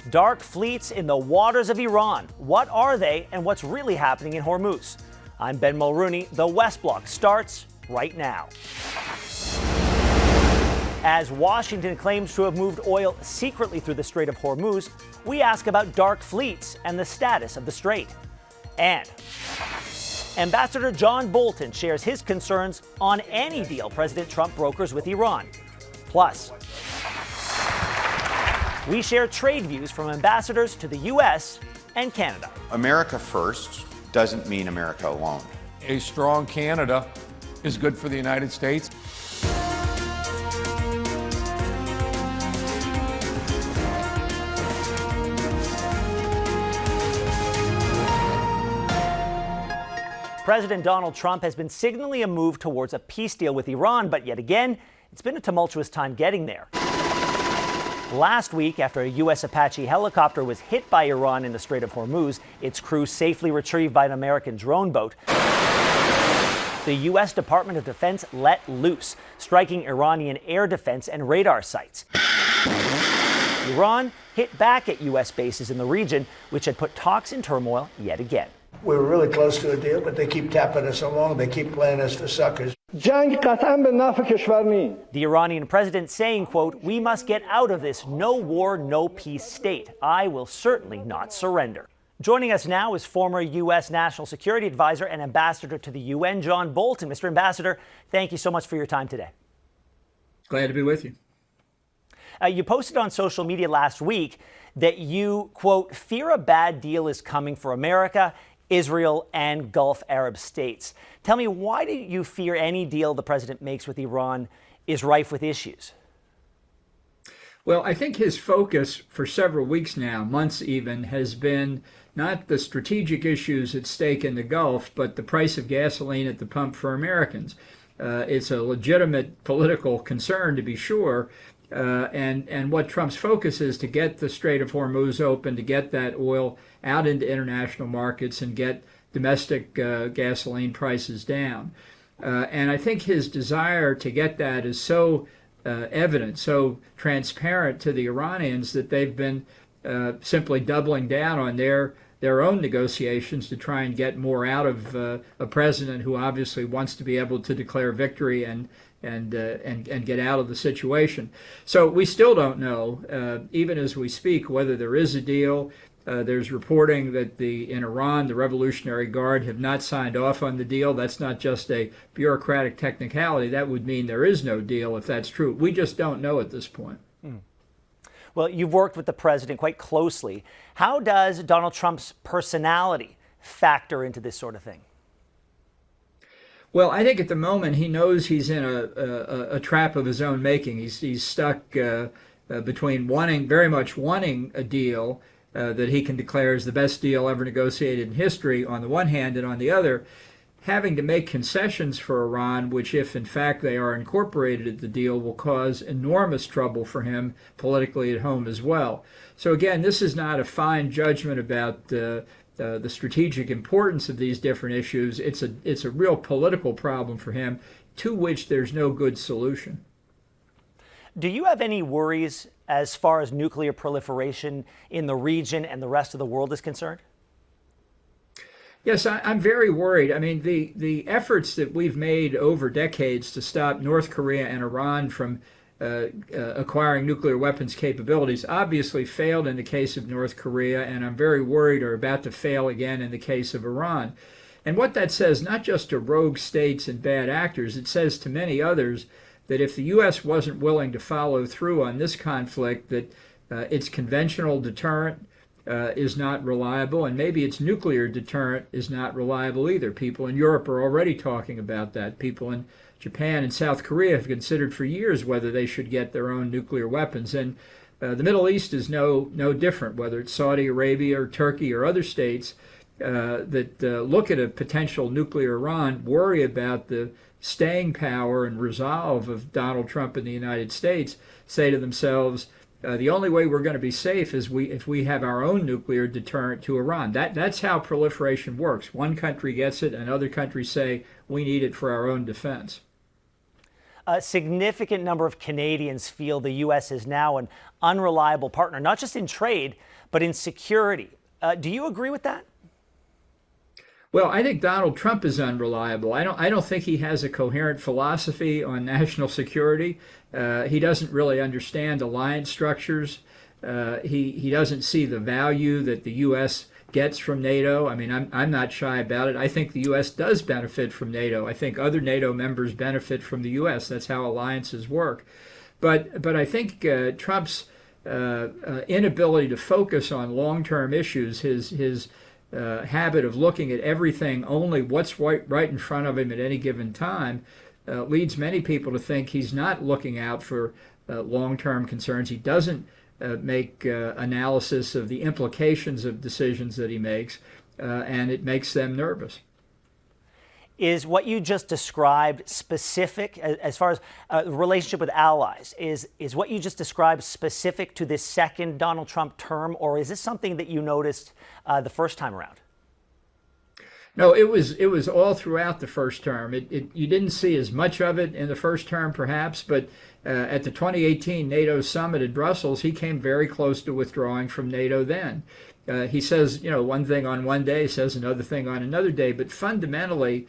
Dark fleets in the waters of Iran. What are they and what's really happening in Hormuz? I'm Ben Mulrooney. The West Block starts right now. As Washington claims to have moved oil secretly through the Strait of Hormuz, we ask about dark fleets and the status of the strait. And Ambassador John Bolton shares his concerns on any deal President Trump brokers with Iran. Plus, we share trade views from ambassadors to the U.S. and Canada. America first doesn't mean America alone. A strong Canada is good for the United States. President Donald Trump has been signaling a move towards a peace deal with Iran, but yet again, it's been a tumultuous time getting there. Last week, after a U.S. Apache helicopter was hit by Iran in the Strait of Hormuz, its crew safely retrieved by an American drone boat, the U.S. Department of Defense let loose, striking Iranian air defense and radar sites. Iran hit back at U.S. bases in the region, which had put talks in turmoil yet again. We were really close to a deal, but they keep tapping us along. They keep playing us for suckers. The Iranian president saying, quote, "We must get out of this no war, no peace state. I will certainly not surrender." Joining us now is former U.S. National Security Advisor and Ambassador to the UN, John Bolton. Mr. Ambassador, thank you so much for your time today. Glad to be with you. You posted on social media last week that you, quote, "fear a bad deal is coming for America, Israel, and Gulf Arab states." Tell me, why do you fear any deal the president makes with Iran is rife with issues? Well, I think his focus for several weeks now, months even, has been not the strategic issues at stake in the Gulf, but the price of gasoline at the pump for Americans. It's a legitimate political concern, to be sure. And what Trump's focus is to get the Strait of Hormuz open, to get that oil out into international markets and get domestic gasoline prices down. And I think his desire to get that is so evident, so transparent to the Iranians that they've been simply doubling down on their own negotiations to try and get more out of a president who obviously wants to be able to declare victory and get out of the situation. So we still don't know, even as we speak, whether there is a deal. There's reporting that in Iran, the Revolutionary Guard have not signed off on the deal. That's not just a bureaucratic technicality. That would mean there is no deal if that's true. We just don't know at this point. Well, you've worked with the president quite closely. How does Donald Trump's personality factor into this sort of thing? Well, I think at the moment he knows he's in a trap of his own making. He's stuck between very much wanting a deal that he can declare is the best deal ever negotiated in history on the one hand, and on the other, having to make concessions for Iran, which if in fact they are incorporated at the deal, will cause enormous trouble for him politically at home as well. So again, this is not a fine judgment about the strategic importance of these different issues. It's a real political problem for him, to which there's no good solution. Do you have any worries as far as nuclear proliferation in the region and the rest of the world is concerned? Yes, I'm very worried. I mean, the efforts that we've made over decades to stop North Korea and Iran from acquiring nuclear weapons capabilities obviously failed in the case of North Korea, and I'm very worried are about to fail again in the case of Iran. And what that says, not just to rogue states and bad actors, it says to many others that if the U.S. wasn't willing to follow through on this conflict, that its conventional deterrent is not reliable, and maybe its nuclear deterrent is not reliable either. People in Europe are already talking about that. People in Japan and South Korea have considered for years whether they should get their own nuclear weapons. And the Middle East is no different, whether it's Saudi Arabia or Turkey or other states that look at a potential nuclear Iran, worry about the staying power and resolve of Donald Trump in the United States, say to themselves, the only way we're going to be safe is if we have our own nuclear deterrent to Iran. That's how proliferation works. One country gets it, and other countries say, we need it for our own defense. A significant number of Canadians feel the U.S. is now an unreliable partner, not just in trade, But in security, do you agree with that? Well, I think Donald Trump is unreliable. I don't think he has a coherent philosophy on national security. He doesn't really understand alliance structures. He doesn't see the value that the U.S. gets from NATO. I mean, I'm not shy about it. I think the U.S. does benefit from NATO. I think other NATO members benefit from the U.S. That's how alliances work. But I think Trump's inability to focus on long-term issues, his habit of looking at everything only what's right in front of him at any given time, leads many people to think he's not looking out for long-term concerns. He doesn't make analysis of the implications of decisions that he makes, and it makes them nervous. Is what you just described specific, as far as the relationship with allies, is what you just described specific to this second Donald Trump term, or is this something that you noticed the first time around? No, it was all throughout the first term. You didn't see as much of it in the first term, perhaps, but at the 2018 NATO summit in Brussels, he came very close to withdrawing from NATO then. He says, one thing on one day, says another thing on another day, but fundamentally,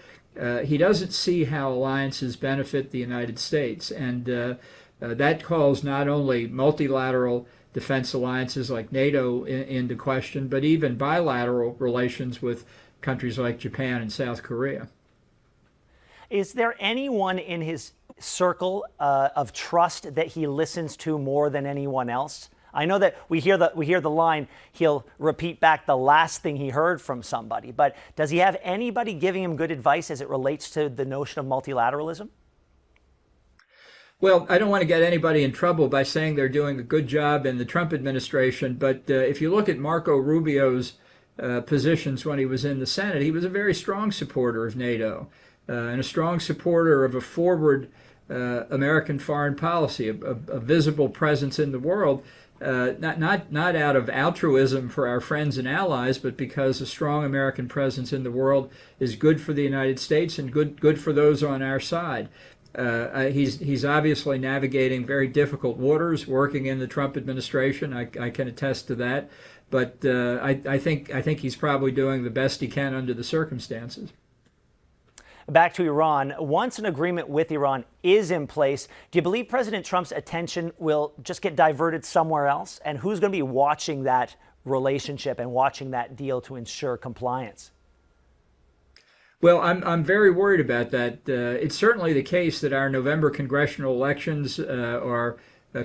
he doesn't see how alliances benefit the United States. And that calls not only multilateral defense alliances like NATO into question, but even bilateral relations with countries like Japan and South Korea. Is there anyone in his circle of trust that he listens to more than anyone else? I know that we hear the line, he'll repeat back the last thing he heard from somebody, but does he have anybody giving him good advice as it relates to the notion of multilateralism? Well, I don't want to get anybody in trouble by saying they're doing a good job in the Trump administration, but if you look at Marco Rubio's positions when he was in the Senate, he was a very strong supporter of NATO and a strong supporter of a forward American foreign policy, a visible presence in the world. Not out of altruism for our friends and allies, but because a strong American presence in the world is good for the United States and good for those on our side. He's obviously navigating very difficult waters, working in the Trump administration. I can attest to that, but I think he's probably doing the best he can under the circumstances. Back to Iran. Once an agreement with Iran is in place, do you believe President Trump's attention will just get diverted somewhere else? And who's going to be watching that relationship and watching that deal to ensure compliance? Well, I'm very worried about that. It's certainly the case that our November congressional elections are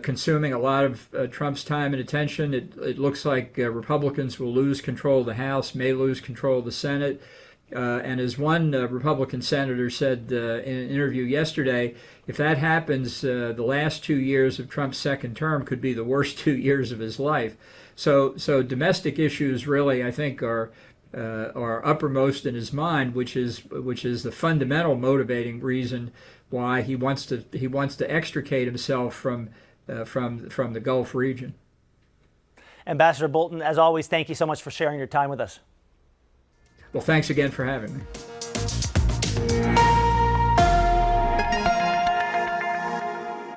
consuming a lot of Trump's time and attention. It looks like Republicans will lose control of the House, may lose control of the Senate. And as one Republican senator said in an interview yesterday, if that happens, the last 2 years of Trump's second term could be the worst 2 years of his life. So domestic issues really, I think, are uppermost in his mind, which is the fundamental motivating reason why he wants to extricate himself from the Gulf region. Ambassador Bolton, as always, thank you so much for sharing your time with us. Well, thanks again for having me.